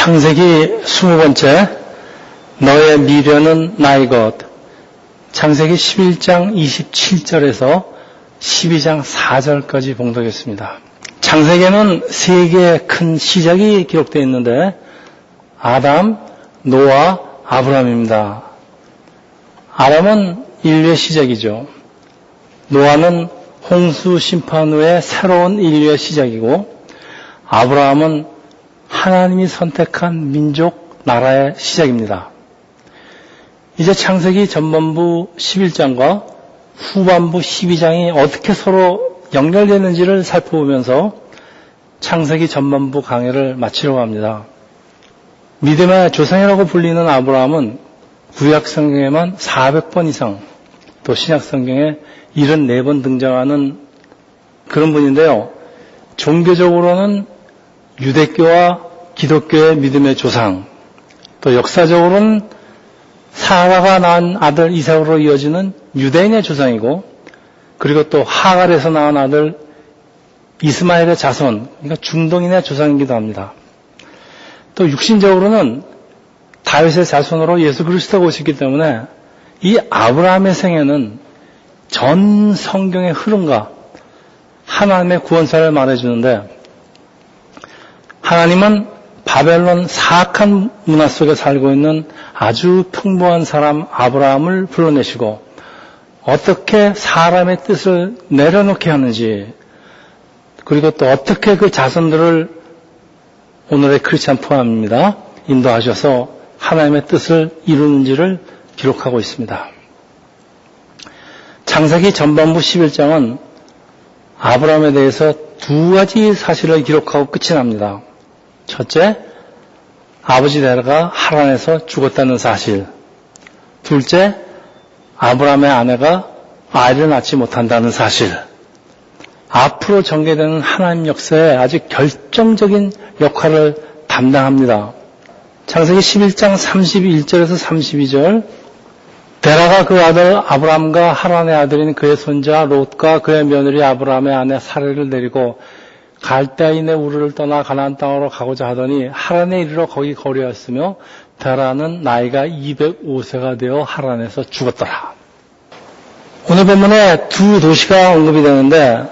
창세기 20번째 너의 미련은 나의 것. 창세기 11장 27절에서 12장 4절까지 봉독했습니다. 창세기에는 세 개의 큰 시작이 기록되어 있는데 아담, 노아, 아브라함입니다. 아담은 인류의 시작이죠. 노아는 홍수 심판 후에 새로운 인류의 시작이고 아브라함은 하나님이 선택한 민족, 나라의 시작입니다. 이제 창세기 전반부 11장과 후반부 12장이 어떻게 서로 연결되는지를 살펴보면서 창세기 전반부 강해를 마치려고 합니다. 믿음의 조상이라고 불리는 아브라함은 구약 성경에만 400번 이상, 또 신약 성경에 74번 등장하는 그런 분인데요. 종교적으로는 유대교와 기독교의 믿음의 조상, 또 역사적으로는 사라가 낳은 아들 이삭으로 이어지는 유대인의 조상이고, 그리고 또 하갈에서 낳은 아들 이스마엘의 자손, 그러니까 중동인의 조상이기도 합니다. 또 육신적으로는 다윗의 자손으로 예수 그리스도가 오셨기 때문에 이 아브라함의 생애는 전 성경의 흐름과 하나님의 구원사를 말해주는데, 하나님은 바벨론 사악한 문화 속에 살고 있는 아주 평범한 사람 아브라함을 불러내시고 어떻게 사람의 뜻을 내려놓게 하는지, 그리고 또 어떻게 그 자손들을 오늘의 크리스찬 포함입니다. 인도하셔서 하나님의 뜻을 이루는지를 기록하고 있습니다. 창세기 전반부 11장은 아브라함에 대해서 두 가지 사실을 기록하고 끝이 납니다. 첫째, 아버지 데라가 하란에서 죽었다는 사실. 둘째, 아브라함의 아내가 아이를 낳지 못한다는 사실. 앞으로 전개되는 하나님 역사에 아주 결정적인 역할을 담당합니다. 창세기 11장 31절에서 32절, 데라가 그 아들 아브라함과 하란의 아들인 그의 손자 롯과 그의 며느리 아브라함의 아내 사레를 데리고 갈대아인의 우르를 떠나 가나안 땅으로 가고자 하더니 하란에 이르러 거기 거류하였으며 데라는 나이가 205세가 되어 하란에서 죽었더라. 오늘 본문에 두 도시가 언급이 되는데,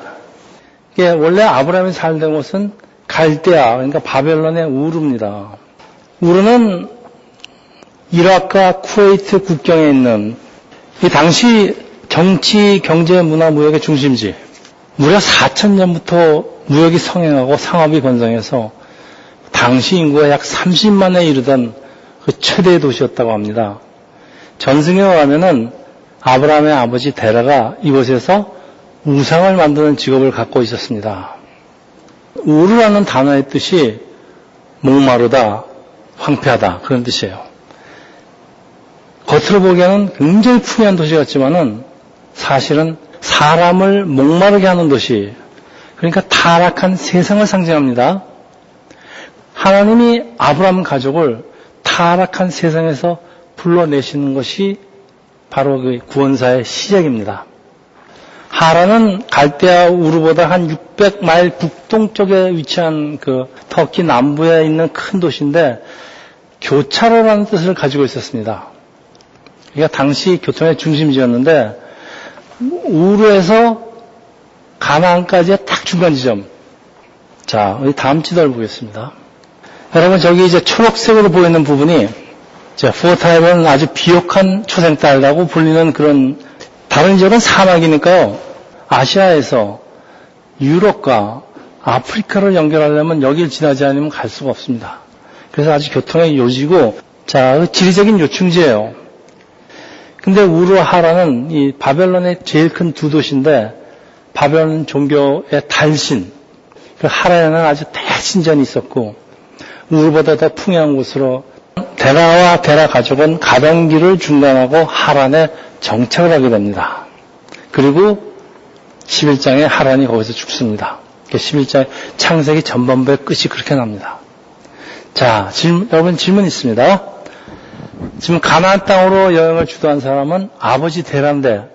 이게 원래 아브라함이 살던 곳은 갈대아, 그러니까 바벨론의 우르입니다. 우르는 이라크와 쿠웨이트 국경에 있는 이 당시 정치, 경제, 문화, 무역의 중심지, 무려 4,000년부터 무역이 성행하고 상업이 번성해서 당시 인구가 약 30만에 이르던 그 최대 도시였다고 합니다. 전승에 가면은 아브라함의 아버지 데라가 이곳에서 우상을 만드는 직업을 갖고 있었습니다. 우르라는 단어의 뜻이 목마르다, 황폐하다, 그런 뜻이에요. 겉으로 보기에는 굉장히 풍요한 도시 같지만은 사실은 사람을 목마르게 하는 도시, 그러니까 타락한 세상을 상징합니다. 하나님이 아브라함 가족을 타락한 세상에서 불러내시는 것이 바로 그 구원사의 시작입니다. 하란은 갈대아 우르보다 한 600마일 북동쪽에 위치한 그 터키 남부에 있는 큰 도시인데 교차로라는 뜻을 가지고 있었습니다. 그러니까 당시 교통의 중심지였는데 우르에서 가나안까지의 딱 중간 지점. 자, 우리 다음 지도를 보겠습니다. 여러분, 저기 이제 초록색으로 보이는 부분이 이제 포타임은 아주 비옥한 초생딸이라고 불리는 그런, 다른 지역은 사막이니까요. 아시아에서 유럽과 아프리카를 연결하려면 여기를 지나지 않으면 갈 수가 없습니다. 그래서 아주 교통의 요지고, 자, 지리적인 요충지예요. 근데 우르와 하란은 이 바벨론의 제일 큰 두 도시인데, 바벨론 종교의 달신, 그 하란에는 아주 대신전이 있었고, 우르보다 더 풍요한 곳으로 데라와 데라 가족은 가던 길을 중단하고 하란에 정착을 하게 됩니다. 그리고 11장에 하란이 거기서 죽습니다. 11장 창세기 전반부의 끝이 그렇게 납니다. 자, 여러분 질문 있습니다. 지금 가나안 땅으로 여행을 주도한 사람은 아버지 데라인데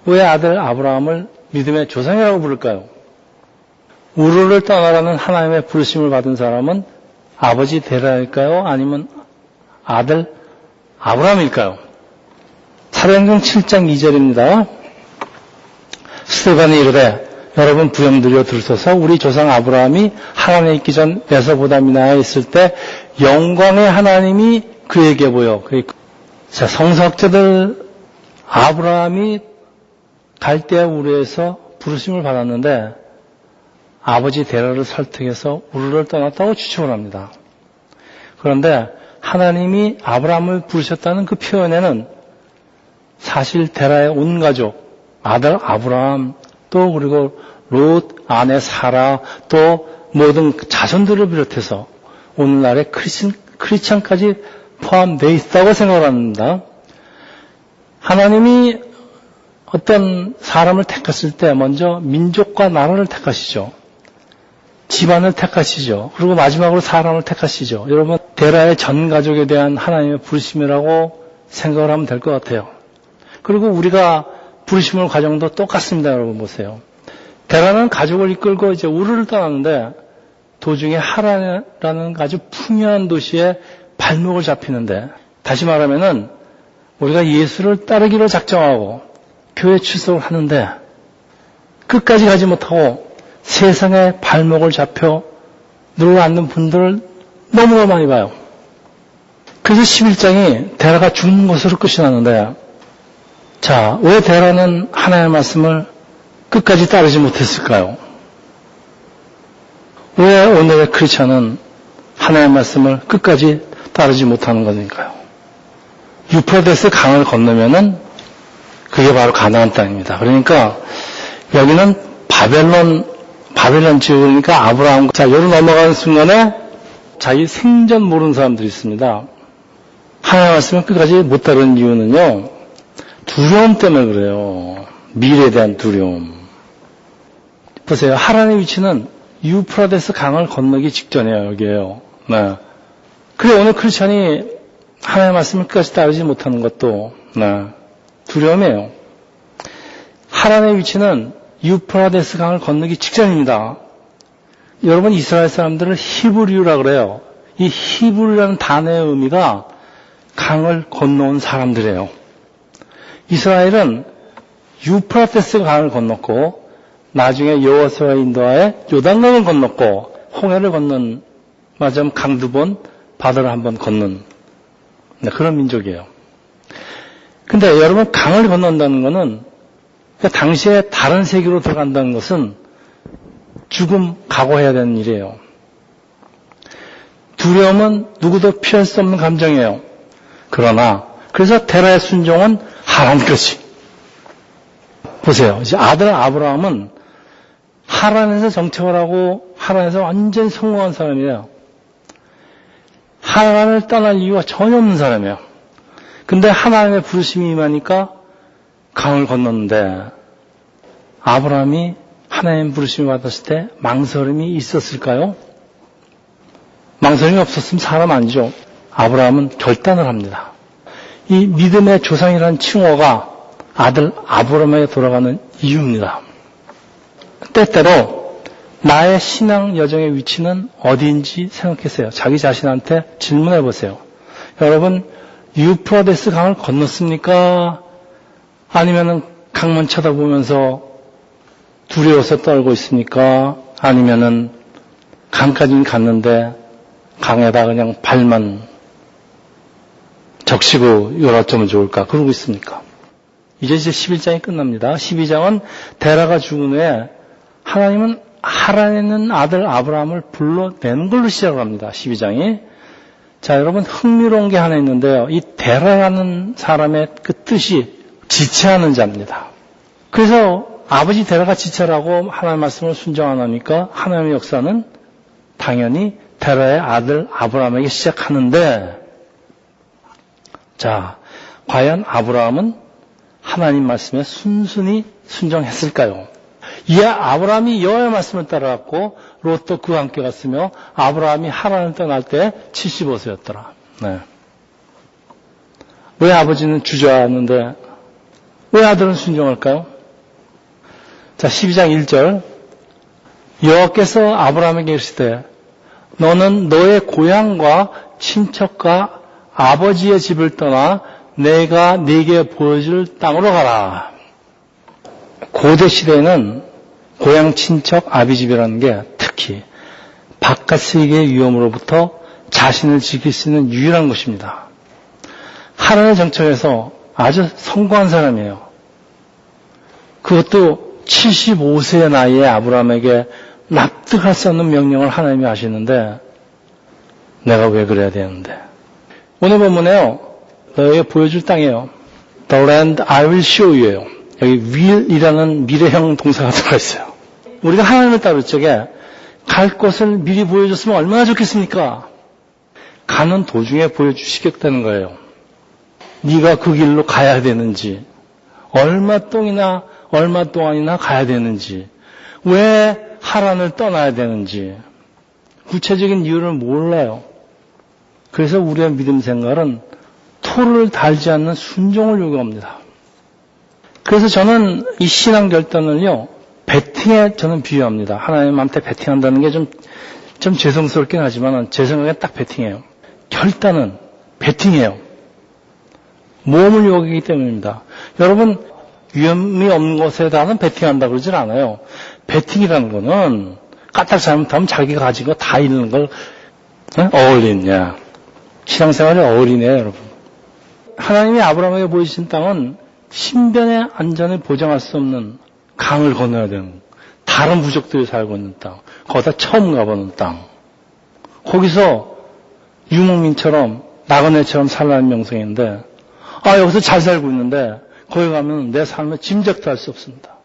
왜 아들 아브라함을 믿음의 조상이라고 부를까요? 우르를 떠나라는 하나님의 부르심을 받은 사람은 아버지 데라일까요? 아니면 아들 아브라함일까요? 사도행전 7장 2절입니다. 스데반이 이르되 여러분 부형들여 들으소서. 우리 조상 아브라함이 하나님에 있기 전 메소포타미아에 있을 때 영광의 하나님이 그에게 보여. 자, 성서학자들 아브라함이 갈대아 우르에서 부르심을 받았는데 아버지 데라를 설득해서 우르를 떠났다고 추측을 합니다. 그런데 하나님이 아브라함을 부르셨다는 그 표현에는 사실 데라의 온 가족, 아들 아브라함, 또 그리고 롯, 아내 사라, 또 모든 자손들을 비롯해서 오늘날의 크리스찬까지 포함되어 있다고 생각을 합니다. 하나님이 어떤 사람을 택했을 때 먼저 민족과 나라를 택하시죠. 집안을 택하시죠. 그리고 마지막으로 사람을 택하시죠. 여러분, 데라의 전 가족에 대한 하나님의 부르심이라고 생각을 하면 될 것 같아요. 그리고 우리가 부르심의 과정도 똑같습니다. 여러분 보세요. 데라는 가족을 이끌고 이제 우르를 떠났는데 도중에 하란이라는 아주 풍요한 도시에 발목을 잡히는데, 다시 말하면은 우리가 예수를 따르기로 작정하고 교회 출석을 하는데 끝까지 가지 못하고 세상에 발목을 잡혀 눌러앉는 분들을 너무나 많이 봐요. 그래서 11장이 데라가 죽는 것으로 끝이 나는데, 자, 왜 데라는 하나님의 말씀을 끝까지 따르지 못했을까요? 왜 오늘의 크리스찬은 하나님의 말씀을 끝까지 따르지 못하는 것일까요? 유프라데스 강을 건너면은 그게 바로 가나안 땅입니다. 그러니까 여기는 바벨론 지역이니까 아브라함, 자, 여기로 넘어가는 순간에 자기 생전 모르는 사람들이 있습니다. 하나님의 말씀을 끝까지 못 따르는 이유는요, 두려움 때문에 그래요. 미래에 대한 두려움. 보세요. 하란의 위치는 유프라데스 강을 건너기 직전이에요. 여기에요. 네. 그래 오늘 크리스천이 하나님의 말씀을 끝까지 따르지 못하는 것도 두려움이에요. 하란의 위치는 유프라데스 강을 건너기 직전입니다. 여러분, 이스라엘 사람들을 히브리유라 그래요. 이 히브리라는 단어의 의미가 강을 건너온 사람들이에요. 이스라엘은 유프라데스 강을 건넜고 나중에 여호수아의 인도하에 요단강을 건넜고 홍해를 건넌, 맞으면 강 두 번, 바다를 한 번 건넌 그런 민족이에요. 근데 여러분, 강을 건넌다는 것은 당시에 다른 세계로 들어간다는 것은 죽음 각오해야 되는 일이에요. 두려움은 누구도 피할 수 없는 감정이에요. 그러나 그래서 데라의 순종은 하란 것이. 보세요. 이제 아들 아브라함은 하란에서 정착을 하고 하란에서 완전히 성공한 사람이에요. 하란을 떠날 이유가 전혀 없는 사람이에요. 근데 하나님의 부르심이 임하니까 강을 건넜는데, 아브라함이 하나님 부르심을 받았을 때 망설임이 있었을까요? 망설임이 없었으면 사람 아니죠. 아브라함은 결단을 합니다. 이 믿음의 조상이라는 칭호가 아들 아브라함에게 돌아가는 이유입니다. 때때로 나의 신앙 여정의 위치는 어디인지 생각했어요. 자기 자신한테 질문해 보세요. 여러분, 유프라데스 강을 건넜습니까? 아니면은 강만 쳐다보면서 두려워서 떨고 있습니까? 아니면은 강까지는 갔는데 강에다 그냥 발만 적시고 이걸 어쩌면 좋을까? 그러고 있습니까? 이제 11장이 끝납니다. 12장은 데라가 죽은 후에 하나님은 하란에 있는 아들 아브라함을 불러내는 걸로 시작을 합니다. 12장이. 자, 여러분, 흥미로운 게 하나 있는데요. 이 데라라는 사람의 그 뜻이 지체하는 자입니다. 그래서 아버지 데라가 지체라고 하나님의 말씀을 순종 안 하니까 하나님의 역사는 당연히 데라의 아들 아브라함에게 시작하는데, 자, 과연 아브라함은 하나님 말씀에 순순히 순종했을까요? 이 아브라함이 여호와의 말씀을 따라갔고 롯도 그와 함께 갔으며 아브라함이 하란을 떠날 때 75세였더라. 네. 왜 아버지는 주저하는데 왜 아들은 순종할까요? 자, 12장 1절. 여호와께서 아브라함에게 이르시되 너는 너의 고향과 친척과 아버지의 집을 떠나 내가 네게 보여줄 땅으로 가라. 고대 시대에는 고향 친척 아비집이라는 게 특히 바깥 세계의 위험으로부터 자신을 지킬 수 있는 유일한 곳입니다. 하나님의 정책에서 아주 성공한 사람이에요. 그것도 75세의 나이에 아브라함에게 납득할 수 없는 명령을 하나님이 하시는데 내가 왜 그래야 되는데. 오늘 본문에요. 너에게 보여줄 땅이에요. The land I will show you예요. 여기 will이라는 미래형 동사가 들어가 있어요. 우리가 하나님을 따를 적에 갈 곳을 미리 보여줬으면 얼마나 좋겠습니까? 가는 도중에 보여주시겠다는 거예요. 네가 그 길로 가야 되는지, 얼마 동안이나 가야 되는지, 왜 하란을 떠나야 되는지 구체적인 이유를 몰라요. 그래서 우리의 믿음 생활은 토를 달지 않는 순종을 요구합니다. 그래서 저는 이 신앙 결단을요, 배팅에 저는 비유합니다. 하나님한테 배팅한다는 게 좀 죄송스럽긴 하지만 제 생각에 딱 배팅이에요. 결단은 배팅이에요. 모험을 요구하기 때문입니다. 여러분, 위험이 없는 곳에다는 배팅한다 그러질 않아요. 배팅이라는 거는 까딱 잘못하면 자기가 가진 거 다 잃는 걸 어울리냐. 신앙생활에 어울리네요, 여러분. 하나님이 아브라함에게 보여주신 땅은 신변의 안전을 보장할 수 없는 강을 건너야 되는, 다른 부족들이 살고 있는 땅, 거기다 처음 가보는 땅. 거기서 유목민처럼 나그네처럼 살라는 명성인데, 여기서 잘 살고 있는데 거기 가면 내 삶을 짐작도 할 수 없습니다.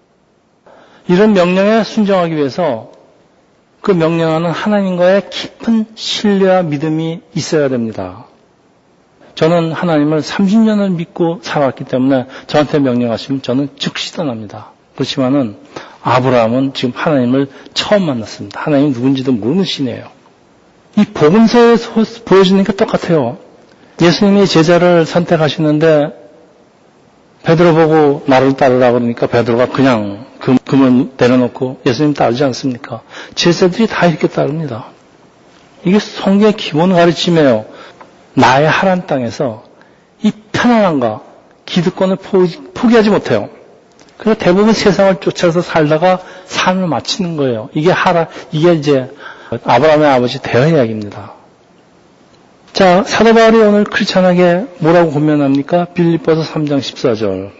이런 명령에 순종하기 위해서 그 명령하는 하나님과의 깊은 신뢰와 믿음이 있어야 됩니다. 저는 하나님을 30년을 믿고 살았기 때문에 저한테 명령하시면 저는 즉시 떠납니다. 그렇지만은 아브라함은 지금 하나님을 처음 만났습니다. 하나님이 누군지도 모르는 신이에요. 이 복음서에서 보여주는 게 똑같아요. 예수님이 제자를 선택하시는데 베드로 보고 나를 따르라 그러니까 베드로가 그냥 금을 내려놓고 예수님 따르지 않습니까? 제자들이 다 이렇게 따릅니다. 이게 성경의 기본 가르침이에요. 나의 하란 땅에서 이 편안함과 기득권을 포기하지 못해요. 그래서 대부분 세상을 쫓아서 살다가 삶을 마치는 거예요. 이게 이제 아브라함의 아버지 대화 이야기입니다. 자, 사도 바울이 오늘 크리스찬에게 뭐라고 권면합니까? 빌립보서 3장 14절.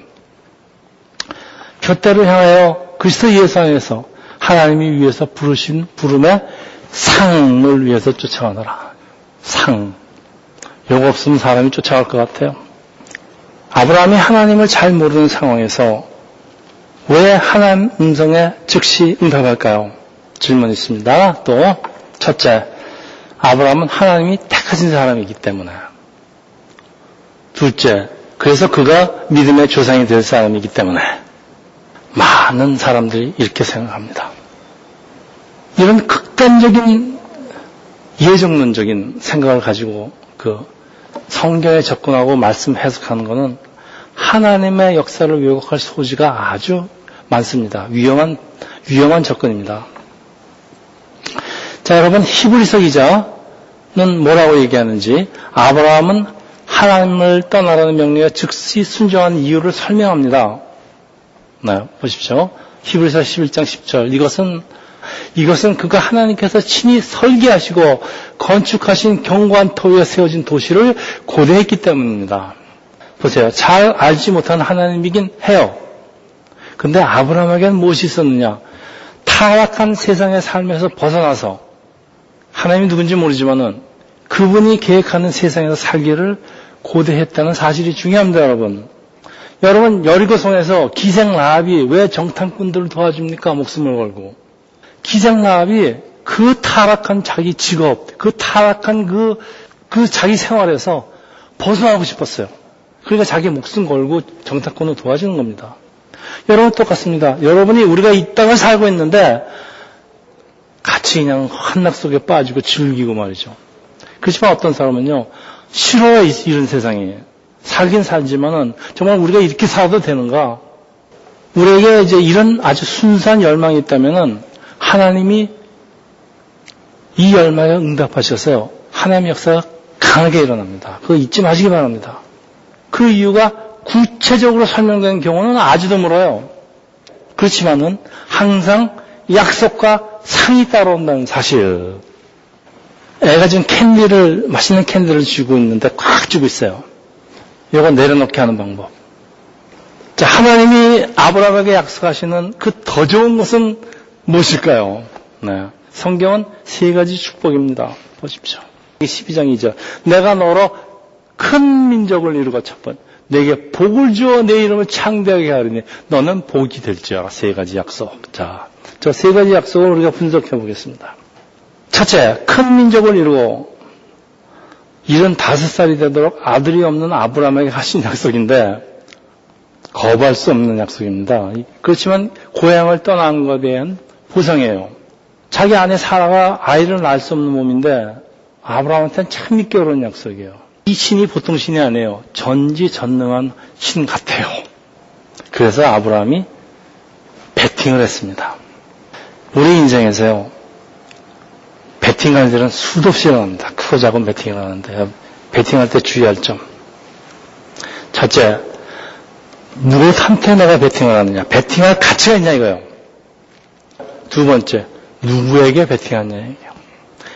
곁대를 향하여 그리스도 예수 안에서 하나님이 위해서 부르신 부름의 상을 위해서 쫓아가노라. 상. 요거 없으면 사람이 쫓아갈 것 같아요. 아브라함이 하나님을 잘 모르는 상황에서 왜 하나님 음성에 즉시 응답할까요? 질문이 있습니다. 또 첫째, 아브라함은 하나님이 택하신 사람이기 때문에. 둘째, 그래서 그가 믿음의 조상이 될 사람이기 때문에. 많은 사람들이 이렇게 생각합니다. 이런 극단적인 예정론적인 생각을 가지고 그 성경에 접근하고 말씀 해석하는 것은 하나님의 역사를 왜곡할 소지가 아주 많습니다. 위험한 접근입니다. 자, 여러분, 히브리서 기자는 뭐라고 얘기하는지 아브라함은 하나님을 떠나라는 명령에 즉시 순종한 이유를 설명합니다. 네, 보십시오. 히브리서 11장 10절. 이것은 그가 하나님께서 친히 설계하시고 건축하신 견고한 터 위에 세워진 도시를 고대했기 때문입니다. 보세요. 잘 알지 못한 하나님이긴 해요. 근데 아브라함에게는 무엇이 있었느냐? 타락한 세상의 삶에서 벗어나서 하나님이 누군지 모르지만은 그분이 계획하는 세상에서 살기를 고대했다는 사실이 중요합니다, 여러분. 여러분, 여리고성에서 기생 라합이 왜 정탐꾼들을 도와줍니까? 목숨을 걸고. 기생 라합이 그 타락한 자기 직업, 그 타락한 그 자기 생활에서 벗어나고 싶었어요. 그러니까 자기 목숨 걸고 정탐꾼을 도와주는 겁니다. 여러분 똑같습니다. 여러분이 우리가 이 땅을 살고 있는데 같이 그냥 환락 속에 빠지고 즐기고 말이죠. 그렇지만 어떤 사람은요, 싫어요, 이런 세상이. 살긴 살지만은 정말 우리가 이렇게 살아도 되는가? 우리에게 이제 이런 아주 순수한 열망이 있다면은 하나님이 이 열마에 응답하셔서요. 하나님의 역사가 강하게 일어납니다. 그거 잊지 마시기 바랍니다. 그 이유가 구체적으로 설명되는 경우는 아주 드물어요. 그렇지만은 항상 약속과 상이 따라온다는 사실. 애가 지금 맛있는 캔디를 쥐고 있는데 꽉 쥐고 있어요. 이거 내려놓게 하는 방법. 자, 하나님이 아브라함에게 약속하시는 그 더 좋은 것은 무엇일까요? 네. 성경은 세 가지 축복입니다. 보십시오. 12장이죠. 내가 너로 큰 민족을 이루고 첫 번. 내게 복을 주어 내 이름을 창대하게 하리니 너는 복이 될지어라. 세 가지 약속. 자, 저 세 가지 약속을 우리가 분석해 보겠습니다. 첫째, 큰 민족을 이루고 75살이 되도록 아들이 없는 아브라함에게 하신 약속인데 거부할 수 없는 약속입니다. 그렇지만 고향을 떠난 것에 대한 보상이에요. 자기 아내 사라가 아이를 낳을 수 없는 몸인데 아브라함한테는 참 믿기 어려운 약속이에요. 이 신이 보통 신이 아니에요. 전지전능한 신 같아요. 그래서 아브라함이 베팅을 했습니다. 우리 인생에서요. 베팅하는 일은 수도 없이 일어납니다. 크고 작은 베팅을 하는데 베팅할 때 주의할 점. 첫째, 누구한테 내가 베팅을 하느냐. 베팅할 가치가 있냐 이거예요. 두 번째, 누구에게 베팅하느냐 이거예요.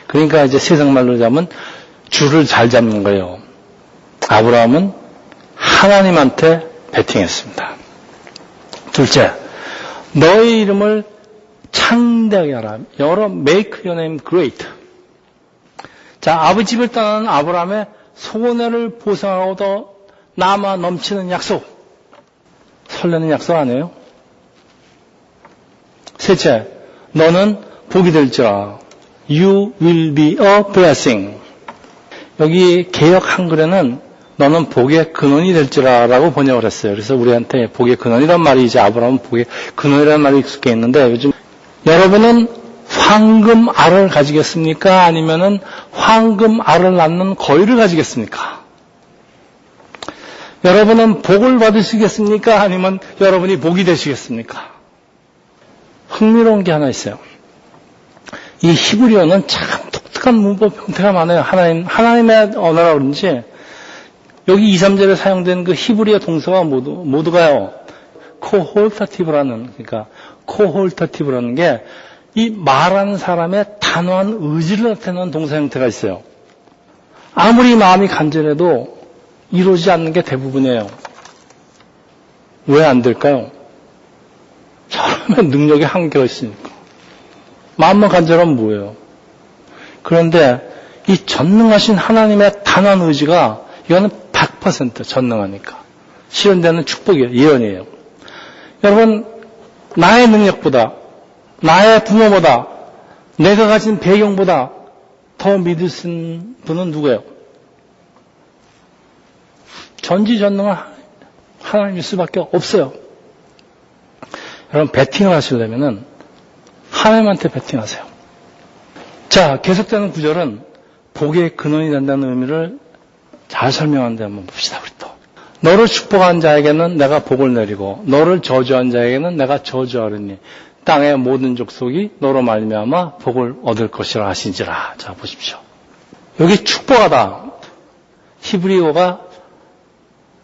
그러니까 이제 세상 말로 잡으면 줄을 잘 잡는 거예요. 아브라함은 하나님한테 베팅했습니다. 둘째, 너의 이름을 창대하게 하라. 여러 make your name great. 자, 아버지 집을 떠나는 아브라함의 소원을 보상하고도 남아 넘치는 약속. 설레는 약속 아니에요? 셋째, 너는 복이 될지라. You will be a blessing. 여기 개역 한글에는 너는 복의 근원이 될지라 라고 번역을 했어요. 그래서 우리한테 복의 근원이란 말이 이제 아브라함은 복의 근원이라는 말이 익숙해 있는데 요즘 여러분은 황금 알을 가지겠습니까? 아니면은 황금 알을 낳는 거위를 가지겠습니까? 여러분은 복을 받으시겠습니까? 아니면 여러분이 복이 되시겠습니까? 흥미로운 게 하나 있어요. 이 히브리어는 참 독특한 문법 형태가 많아요. 하나님의 언어라 그런지 여기 2, 3절에 사용된 그 히브리어 동사가 모두가요. 그러니까 코홀타티브라는 게 이 말하는 사람의 단호한 의지를 나타내는 동사 형태가 있어요. 아무리 마음이 간절해도 이루어지지 않는 게 대부분이에요. 왜 안 될까요? 사람의 능력에 한계가 있으니까. 마음만 간절하면 뭐예요? 그런데 이 전능하신 하나님의 단호한 의지가 이거는 100% 전능하니까 실현되는 축복이에요. 예언이에요. 여러분, 나의 능력보다 나의 부모보다 내가 가진 배경보다 더 믿을 수 있는 분은 누구예요? 전지전능한 하나님일 수밖에 없어요. 여러분, 베팅을 하시려면은 하나님한테 베팅하세요. 자, 계속되는 구절은 복의 근원이 된다는 의미를 잘 설명하는데 한번 봅시다. 우리 또. 너를 축복한 자에게는 내가 복을 내리고 너를 저주한 자에게는 내가 저주하리니 땅의 모든 족속이 너로 말미암아 복을 얻을 것이라 하신지라. 자, 보십시오. 여기 축복하다. 히브리어가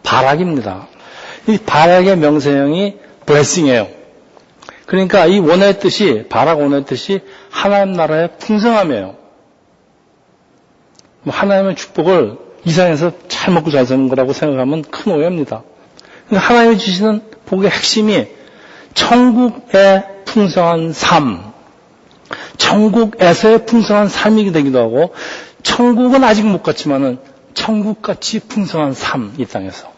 바락입니다. 이 바락의 명사형이 blessing이에요. 그러니까 이 원어의 뜻이, 바락 원어의 뜻이 하나님 나라의 풍성함이에요. 하나님의 축복을 이 세상에서 잘 먹고 잘 사는 거라고 생각하면 큰 오해입니다. 하나님이 주시는 복의 핵심이 천국의 풍성한 삶, 천국에서의 풍성한 삶이 되기도 하고 천국은 아직 못 갔지만은 천국같이 풍성한 삶, 이 땅에서.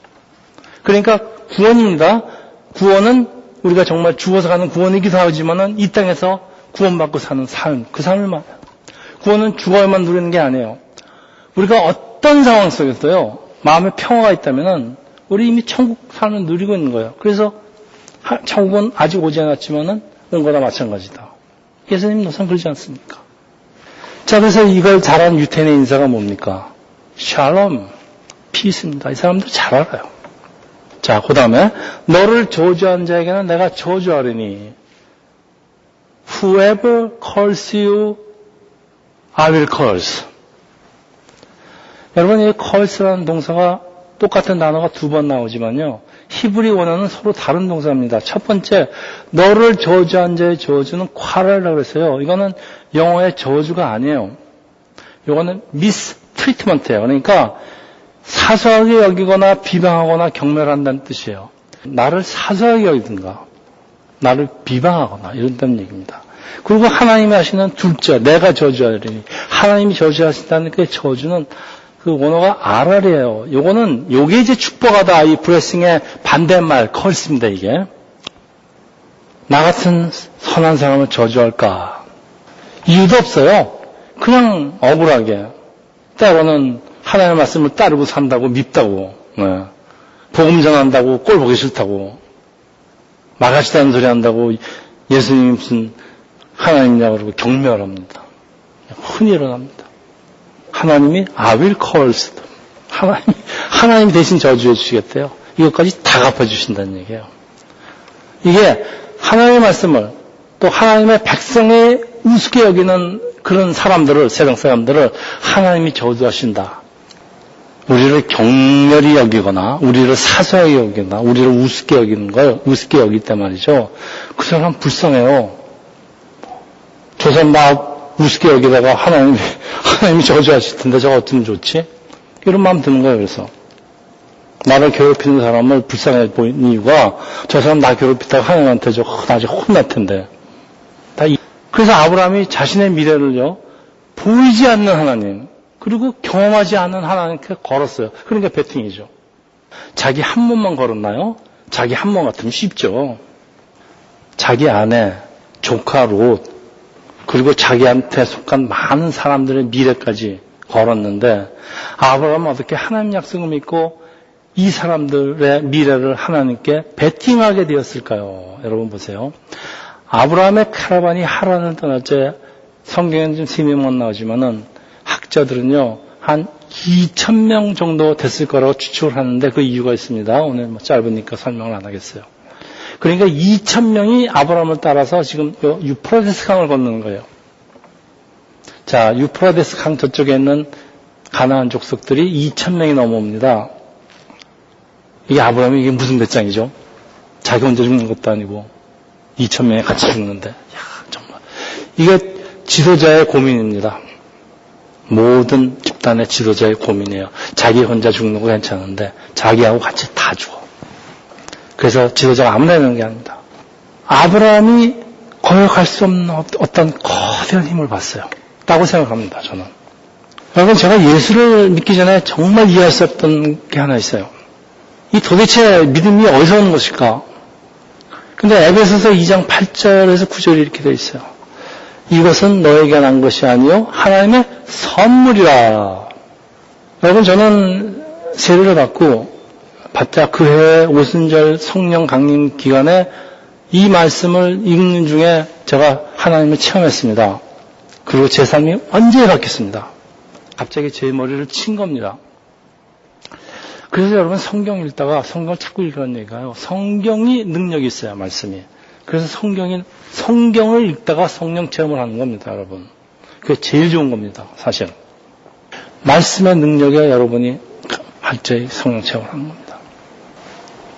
그러니까 구원입니다. 구원은 우리가 정말 죽어서 가는 구원이기도 하지만은 이 땅에서 구원받고 사는 삶, 그 삶을 말해요. 구원은 죽어야만 누리는 게 아니에요. 우리가 어떤 상황 속에서요, 마음에 평화가 있다면은 우리 이미 천국 삶을 누리고 있는 거예요. 그래서 천국은 아직 오지 않았지만은 온 거나 마찬가지다. 예수님 노선 그러지 않습니까? 자, 그래서 이걸 잘한 유태인의 인사가 뭡니까? 샬롬, 피스입니다. 이 사람들 잘 알아요. 자, 그 다음에 너를 저주한 자에게는 내가 저주하리니 Whoever calls you I will curse. 여러분, 이 curse라는 동사가 똑같은 단어가 두 번 나오지만요. 히브리 원어는 서로 다른 동사입니다. 첫 번째, 너를 저주한 자의 저주는 콰라라고 그랬어요. 이거는 영어의 저주가 아니에요. 이거는 mistreatment예요. 그러니까 사소하게 여기거나 비방하거나 경멸한다는 뜻이에요. 나를 사소하게 여기든가 나를 비방하거나 이런다는 얘기입니다. 그리고 하나님이 하시는 둘째, 내가 저주하리니 하나님이 저주하신다는 그 저주는 그 원어가 아랄이에요. 요게 이제 축복하다, 이 블레싱의 반대말, 컬스입니다, 이게. 나 같은 선한 사람을 저주할까? 이유도 없어요. 그냥 억울하게. 때로는 하나님의 말씀을 따르고 산다고 밉다고, 네. 복음 전한다고 꼴 보기 싫다고, 말하지도 소리 한다고 예수님이 무슨 하나님이냐고 그러고 경멸합니다. 흔히 일어납니다. 하나님이 I will curse. 하나님이 대신 저주해 주시겠대요. 이것까지 다 갚아주신다는 얘기예요. 이게 하나님의 말씀을 또 하나님의 백성의 우습게 여기는 그런 사람들을, 세상 사람들을 하나님이 저주하신다. 우리를 경멸히 여기거나 우리를 사소하게 여기거나 우리를 우습게 여기는 걸 우습게 여길 때 말이죠. 그 사람 불쌍해요. 저 사람 나 우습게 여기다가 하나님이 저주하실 텐데 저거 어쩌면 좋지? 이런 마음 드는 거예요. 그래서 나를 괴롭히는 사람을 불쌍해 보이는 이유가 저 사람 나 괴롭히다가 하나님한테 나중에 혼날 텐데. 그래서 아브라함이 자신의 미래를요, 보이지 않는 하나님, 그리고 경험하지 않는 하나님께 걸었어요. 그러니까 배팅이죠. 자기 한 몸만 걸었나요? 자기 한 몸 같으면 쉽죠. 자기 아내, 조카 롯, 그리고 자기한테 속한 많은 사람들의 미래까지 걸었는데 아브라함은 어떻게 하나님 약속을 믿고 이 사람들의 미래를 하나님께 베팅하게 되었을까요? 여러분 보세요. 아브라함의 카라반이 하란을 떠날 때 성경에는 좀 세명만 나오지만은 학자들은요 한 2,000명 정도 됐을 거라고 추측을 하는데 그 이유가 있습니다. 오늘 짧으니까 설명을 안 하겠어요. 그러니까 2,000명이 아브라함을 따라서 지금 유프라데스 강을 건너는 거예요. 자, 유프라데스 강 저쪽에 있는 가나안 족속들이 2,000명이 넘어옵니다. 이게 아브라함이 이게 무슨 배짱이죠? 자기 혼자 죽는 것도 아니고 2,000명이 같이 죽는데, 야, 정말 이게 지도자의 고민입니다. 모든 집단의 지도자의 고민이에요. 자기 혼자 죽는 거 괜찮은데 자기하고 같이 다 죽어. 그래서 지도자가 아무나 되는 게 아닙니다. 아브라함이 거역할 수 없는 어떤 거대한 힘을 봤어요. 라고 생각합니다, 저는. 여러분, 제가 예수를 믿기 전에 정말 이해할 수 없던 게 하나 있어요. 이 도대체 믿음이 어디서 오는 것일까? 근데 에베소서 2장 8절에서 9절이 이렇게 되어 있어요. 이것은 너에게 난 것이 아니요 하나님의 선물이라. 여러분, 저는 세례를 받자 그 해에 오순절 성령 강림 기간에 이 말씀을 읽는 중에 제가 하나님을 체험했습니다. 그리고 제 삶이 완전히 바뀌었습니다. 갑자기 제 머리를 친 겁니다. 그래서 여러분 성경 읽다가 성경을 자꾸 읽으라는 얘기가요. 성경이 능력이 있어요, 말씀이. 그래서 성경을 읽다가 성령 체험을 하는 겁니다, 여러분. 그게 제일 좋은 겁니다, 사실. 말씀의 능력에 여러분이 발전히 성령 체험을 하는 겁니다.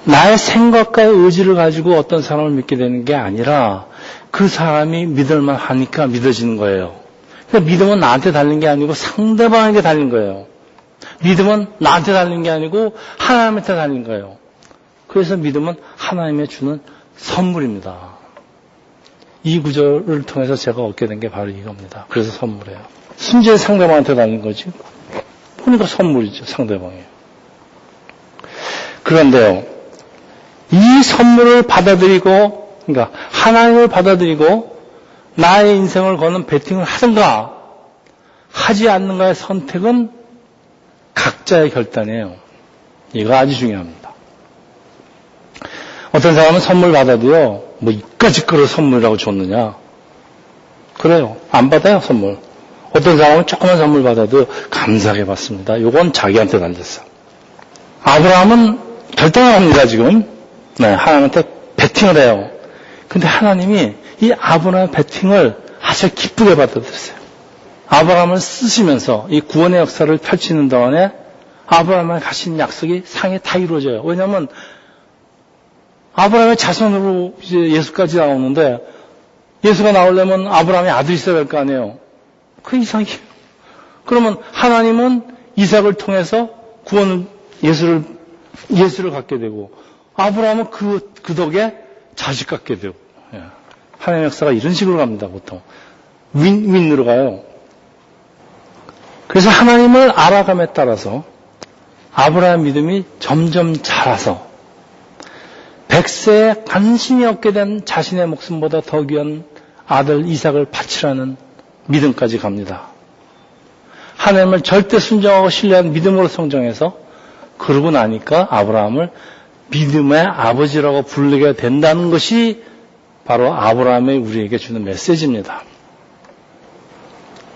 나의 생각과 의지를 가지고 어떤 사람을 믿게 되는 게 아니라 그 사람이 믿을만 하니까 믿어지는 거예요. 그러니까 믿음은 나한테 달린 게 아니고 상대방에게 달린 거예요. 믿음은 나한테 달린 게 아니고 하나님한테 달린 거예요. 그래서 믿음은 하나님의 주는 선물입니다. 이 구절을 통해서 제가 얻게 된 게 바로 이겁니다. 그래서 선물이에요. 순전히 상대방한테 달린 거지. 보니까 선물이죠, 상대방이. 그런데요, 이 선물을 받아들이고, 그러니까 하나님을 받아들이고 나의 인생을 거는 베팅을 하든가 하지 않는가의 선택은 각자의 결단이에요. 이거 아주 중요합니다. 어떤 사람은 선물 받아도요, 뭐 이까짓 거를 선물이라고 줬느냐? 그래요. 안 받아요, 선물. 어떤 사람은 조그만 선물 받아도 감사하게 받습니다. 이건 자기한테 달렸어. 아브라함은 결단을 합니다, 지금. 네, 하나님한테 베팅을 해요. 근데 하나님이 이 아브라함의 베팅을 아주 기쁘게 받아들였어요. 아브라함을 쓰시면서 이 구원의 역사를 펼치는 동안에 아브라함에 하신 약속이 상에 다 이루어져요. 왜냐하면 아브라함의 자손으로 이제 예수까지 나오는데 예수가 나오려면 아브라함의 아들이 있어야 될 거 아니에요. 그 이상이에요. 그러면 하나님은 이삭을 통해서 구원을 예수를 갖게 되고 아브라함은 그 덕에 자식 갖게 되고 하나님의 역사가 이런 식으로 갑니다. 보통 윈윈으로 가요. 그래서 하나님을 알아감에 따라서 아브라함 믿음이 점점 자라서 100세에 간신히 얻게 된 자신의 목숨보다 더 귀한 아들 이삭을 바치라는 믿음까지 갑니다. 하나님을 절대 순종하고 신뢰한 믿음으로 성장해서 그러고 나니까 아브라함을 믿음의 아버지라고 부르게 된다는 것이 바로 아브라함이 우리에게 주는 메시지입니다.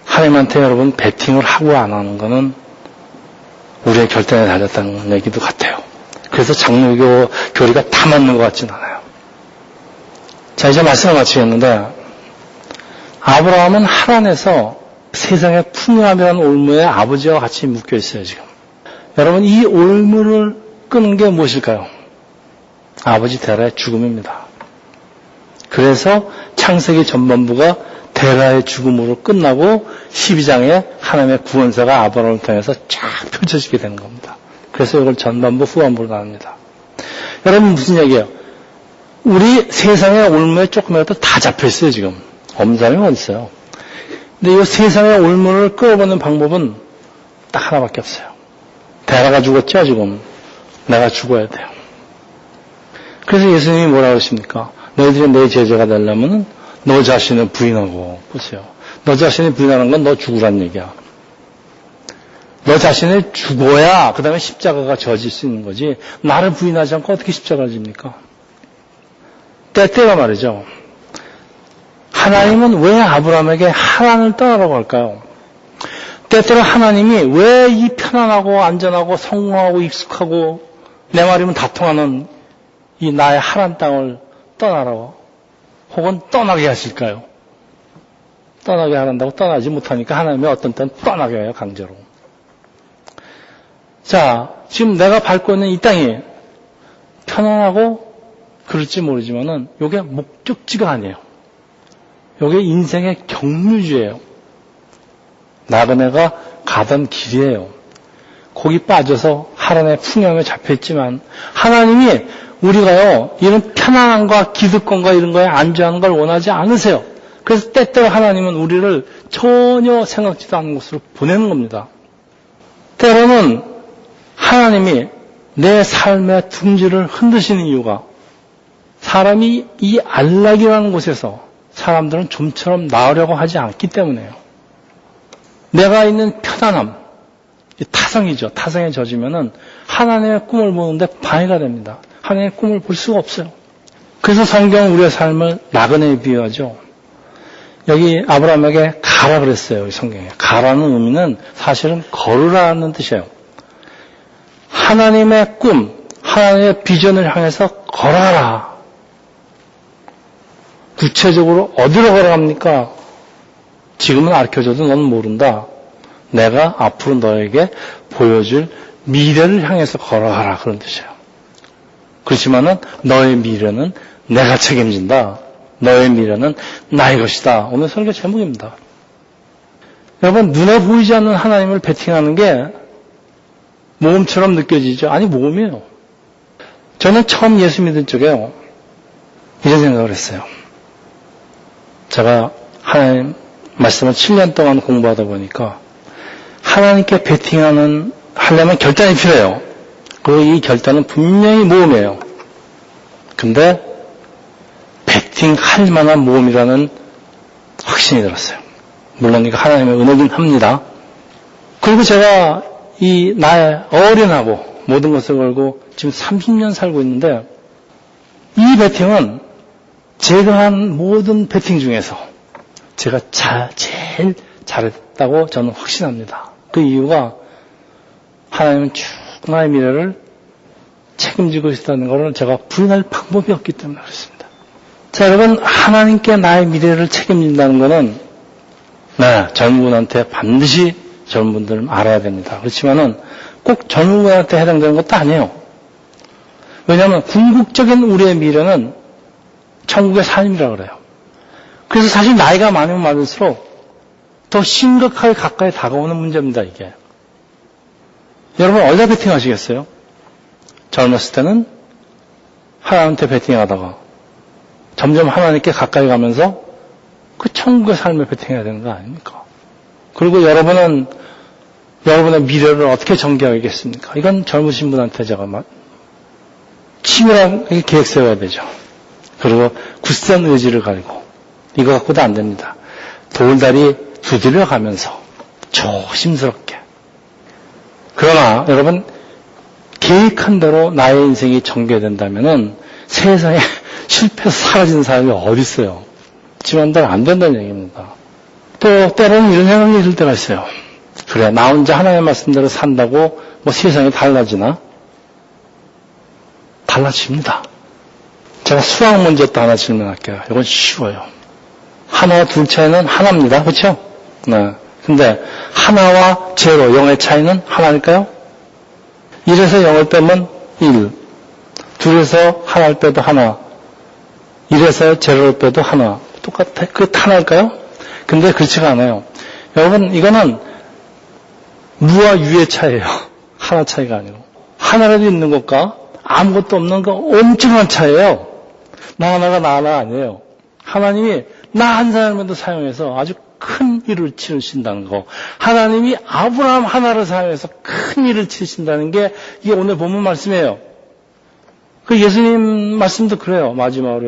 하나님한테 여러분 베팅을 하고 안 하는 것은 우리의 결단에 달렸다는 얘기도 같아요. 그래서 장로교 교리가 다 맞는 것 같진 않아요. 자, 이제 말씀을 마치겠는데 아브라함은 하란에서 세상의 풍요함이라는 올무의 아버지와 같이 묶여 있어요, 지금. 여러분, 이 올무를 끄는 게 무엇일까요? 아버지 데라의 죽음입니다. 그래서 창세기 전반부가 데라의 죽음으로 끝나고 12장에 하나님의 구원사가 아브라함을 통해서 쫙 펼쳐지게 되는 겁니다. 그래서 이걸 전반부, 후반부로 나눕니다. 여러분, 무슨 얘기예요? 우리 세상의 올무에 조금이라도 다 잡혀있어요, 지금. 없는 사람이 어디 있어요? 근데 이 세상의 올무를 끌어보는 방법은 딱 하나밖에 없어요. 데라가 죽었죠, 지금. 내가 죽어야 돼요. 그래서 예수님이 뭐라고 하십니까? 너희들이 내 제자가 되려면 너 자신을 부인하고, 보세요. 너 자신을 부인하는 건 너 죽으란 얘기야. 너 자신을 죽어야 그 다음에 십자가가 져질 수 있는 거지. 나를 부인하지 않고 어떻게 십자가를 집니까? 때때가 말이죠. 하나님은 왜 아브라함에게 하란을 떠나라고 할까요? 때때로 하나님이 왜 이 편안하고 안전하고 성공하고 익숙하고 내 말이면 다 통하는 이 나의 하란 땅을 떠나라고 혹은 떠나게 하실까요? 떠나게 하란다고 떠나지 못하니까 하나님이 어떤 때는 떠나게 해요, 강제로. 자, 지금 내가 밟고 있는 이 땅이 편안하고 그럴지 모르지만은 이게 목적지가 아니에요. 이게 인생의 경류지예요. 나그네가 가던 길이에요. 거기 빠져서 하란의 풍요함에 잡혀있지만 하나님이 우리가요 이런 편안함과 기득권과 이런 거에 안주하는 걸 원하지 않으세요. 그래서 때때로 하나님은 우리를 전혀 생각지도 않은 곳으로 보내는 겁니다. 때로는 하나님이 내 삶의 둥지를 흔드시는 이유가 사람이 이 안락이라는 곳에서 사람들은 좀처럼 나으려고 하지 않기 때문에요. 내가 있는 편안함, 타성이죠. 타성에 젖으면은 하나님의 꿈을 보는데 방해가 됩니다. 하나님의 꿈을 볼 수가 없어요. 그래서 성경은 우리의 삶을 나그네에 비유하죠. 여기 아브라함에게 가라 그랬어요. 성경에. 가라는 의미는 사실은 걸으라는 뜻이에요. 하나님의 꿈, 하나님의 비전을 향해서 걸어라. 구체적으로 어디로 걸어갑니까? 지금은 알려줘도 넌 모른다. 내가 앞으로 너에게 보여줄 미래를 향해서 걸어가라. 그런 뜻이에요. 그렇지만은 너의 미래는 내가 책임진다. 너의 미래는 나의 것이다. 오늘 설교 제목입니다. 여러분, 눈에 보이지 않는 하나님을 베팅하는 게 모험처럼 느껴지죠? 아니, 모험이에요. 저는 처음 예수 믿은 쪽에요. 이런 생각을 했어요. 제가 하나님 말씀을 7년 동안 공부하다 보니까 하나님께 베팅하려면 결단이 필요해요. 그리고 이 결단은 분명히 모험이에요. 근데 베팅할 만한 모험이라는 확신이 들었어요. 물론 이거 하나님의 은혜긴 합니다. 그리고 제가 이 나의 어린하고 모든 것을 걸고 지금 30년 살고 있는데 이 베팅은 제가 한 모든 베팅 중에서 제가 제일 잘했다고 저는 확신합니다. 그 이유가 하나님은 쭉 나의 미래를 책임지고 있다는 것을 제가 부인할 방법이 없기 때문에 그렇습니다. 자, 여러분, 하나님께 나의 미래를 책임진다는 것은 네, 젊은 분한테 반드시 젊은 분들은 알아야 됩니다. 그렇지만은 꼭 젊은 분한테 해당되는 것도 아니에요. 왜냐하면 궁극적인 우리의 미래는 천국의 삶이라고 그래요. 그래서 사실 나이가 많으면 많을수록 더 심각하게 가까이 다가오는 문제입니다, 이게. 여러분, 어디다 베팅하시겠어요? 젊었을 때는 하나님한테 베팅하다가 점점 하나님께 가까이 가면서 그 천국의 삶을 베팅해야 되는 거 아닙니까? 그리고 여러분은 여러분의 미래를 어떻게 전개하겠습니까? 이건 젊으신 분한테 제가 치밀하게 계획 세워야 되죠. 그리고 굳센 의지를 가지고 이거 갖고도 안 됩니다. 돌다리 두드려 가면서 조심스럽게. 그러나 여러분 계획한 대로 나의 인생이 전개된다면은 세상에 실패해서 사라진 사람이 어디 있어요? 지만대로 안 된다는 얘기입니다. 또 때로는 이런 생각이 들 때가 있어요. 그래, 나 혼자 하나님의 말씀대로 산다고 뭐 세상이 달라지나? 달라집니다. 제가 수학 문제 또 하나 질문할게요. 이건 쉬워요. 하나와 둘 차이는 하나입니다. 그렇죠? 네. 근데 하나와 제로, 0의 차이는 하나일까요? 1에서 0을 빼면 1. 2에서 하나를 빼도 하나. 1에서 제로를 빼도 하나. 똑같아. 그게 하나일까요? 근데 그렇지가 않아요. 여러분, 이거는 무와 유의 차이예요. 하나 차이가 아니고. 하나라도 있는 것과 아무것도 없는 거 엄청난 차이예요. 나 하나가 나 하나 아니에요. 하나님이 나 한 사람에도 사용해서 아주 큰 일을 치르신다는 거. 하나님이 아브라함 하나를 사용해서 큰 일을 치르신다는 게 이게 오늘 본문 말씀이에요. 그 예수님 말씀도 그래요. 마지막으로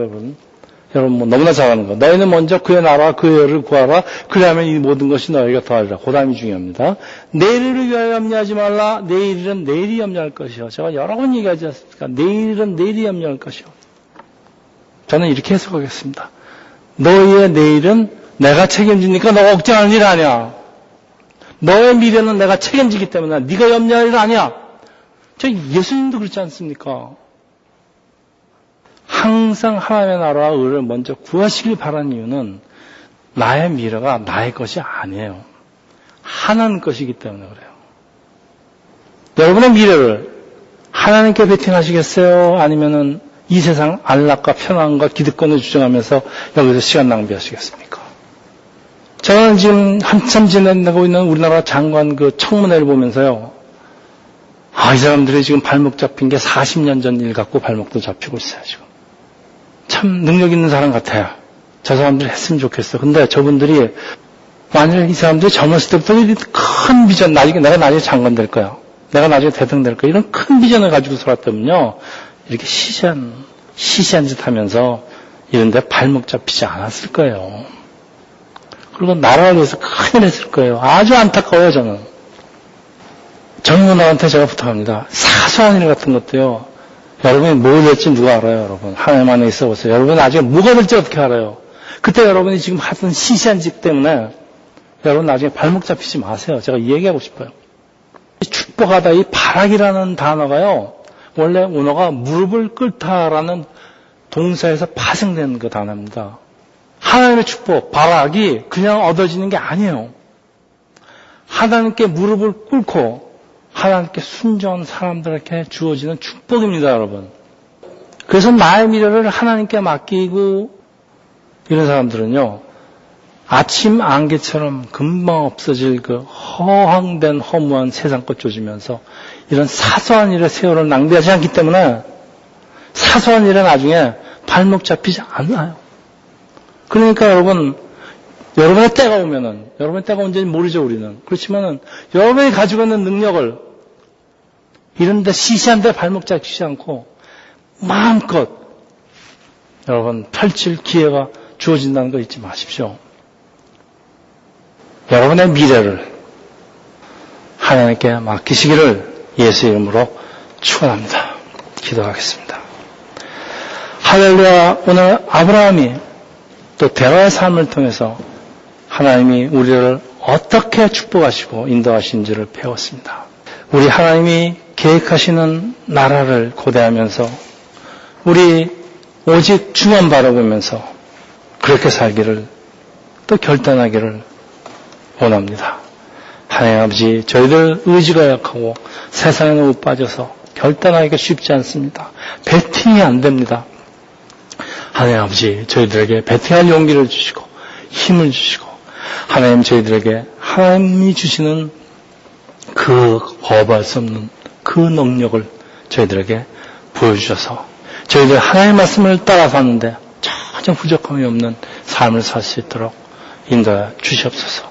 여러분 뭐 너무나 잘하는 거. 너희는 먼저 그의 나라와 그의 의를 구하라. 그리하면 이 모든 것이 너희가 더하리라. 그 다음이 중요합니다. 내일을 위하여 염려하지 말라. 내일은 내일이 염려할 것이요. 제가 여러 번 얘기하지 않습니까? 내일은 내일이 염려할 것이요. 저는 이렇게 해석하겠습니다. 너희의 내일은 내가 책임지니까 너가 걱정하는 일 아니야. 너의 미래는 내가 책임지기 때문에 네가 염려할 일 아니야. 저 예수님도 그렇지 않습니까? 항상 하나님의 나라와 의를 먼저 구하시길 바라는 이유는 나의 미래가 나의 것이 아니에요. 하나님 것이기 때문에 그래요. 여러분의 미래를 하나님께 베팅하시겠어요? 아니면은 이 세상 안락과 편안과 기득권을 주장하면서 여기서 시간 낭비하시겠습니까? 저는 지금 한참 지내고 있는 우리나라 장관 그 청문회를 보면서요. 이 사람들이 지금 발목 잡힌 게 40년 전 일 갖고 발목도 잡히고 있어요, 지금. 참 능력 있는 사람 같아요. 저 사람들이 했으면 좋겠어. 근데 저분들이 만일 이 사람들이 젊었을 때부터 큰 비전, 내가 나중에 장관 될 거야. 내가 나중에 대통령 될 거야. 이런 큰 비전을 가지고 살았다면요. 이렇게 시시한 짓 하면서 이런데 발목 잡히지 않았을 거예요. 그리고 나라를 위해서 큰일 했을 거예요. 아주 안타까워요, 저는. 젊은아한테 제가 부탁합니다. 사소한 일 같은 것도요. 여러분이 뭘 될지 누가 알아요, 여러분. 하나님 안에 있어 보세요. 여러분 나중에 뭐가 될지 어떻게 알아요? 그때 여러분이 지금 하던 시시한 짓 때문에 여러분 나중에 발목 잡히지 마세요. 제가 이 얘기하고 싶어요. 축복하다, 이 바락이라는 단어가요. 원래 원어가 무릎을 꿇다라는 동사에서 파생된 그 단어입니다. 하나님의 축복, 바락이 그냥 얻어지는 게 아니에요. 하나님께 무릎을 꿇고 하나님께 순종한 사람들에게 주어지는 축복입니다, 여러분. 그래서 나의 미래를 하나님께 맡기고 이런 사람들은요. 아침 안개처럼 금방 없어질 그 허황된 허무한 세상 것 조지면서 이런 사소한 일에 세월을 낭비하지 않기 때문에 사소한 일에 나중에 발목 잡히지 않아요. 그러니까 여러분의 때가 오면은, 여러분의 때가 언제인지 모르죠, 우리는. 그렇지만은, 여러분이 가지고 있는 능력을 이런데 시시한데 발목 잡히지 않고 마음껏 여러분 펼칠 기회가 주어진다는 거 잊지 마십시오. 여러분의 미래를 하나님께 맡기시기를 예수의 이름으로 축원합니다. 기도하겠습니다. 할렐루야. 오늘 아브라함이 또 대화의 삶을 통해서 하나님이 우리를 어떻게 축복하시고 인도하신지를 배웠습니다. 우리 하나님이 계획하시는 나라를 고대하면서 우리 오직 주만 바라보면서 그렇게 살기를 또 결단하기를 원합니다. 하나님 아버지, 저희들 의지가 약하고 세상에 너무 빠져서 결단하기가 쉽지 않습니다. 배팅이 안 됩니다. 하나님 아버지, 저희들에게 배팅할 용기를 주시고 힘을 주시고 하나님 저희들에게 하나님이 주시는 그 거부할 수 없는 그 능력을 저희들에게 보여주셔서 저희들 하나님의 말씀을 따라 사는데 전혀 부족함이 없는 삶을 살 수 있도록 인도해 주시옵소서.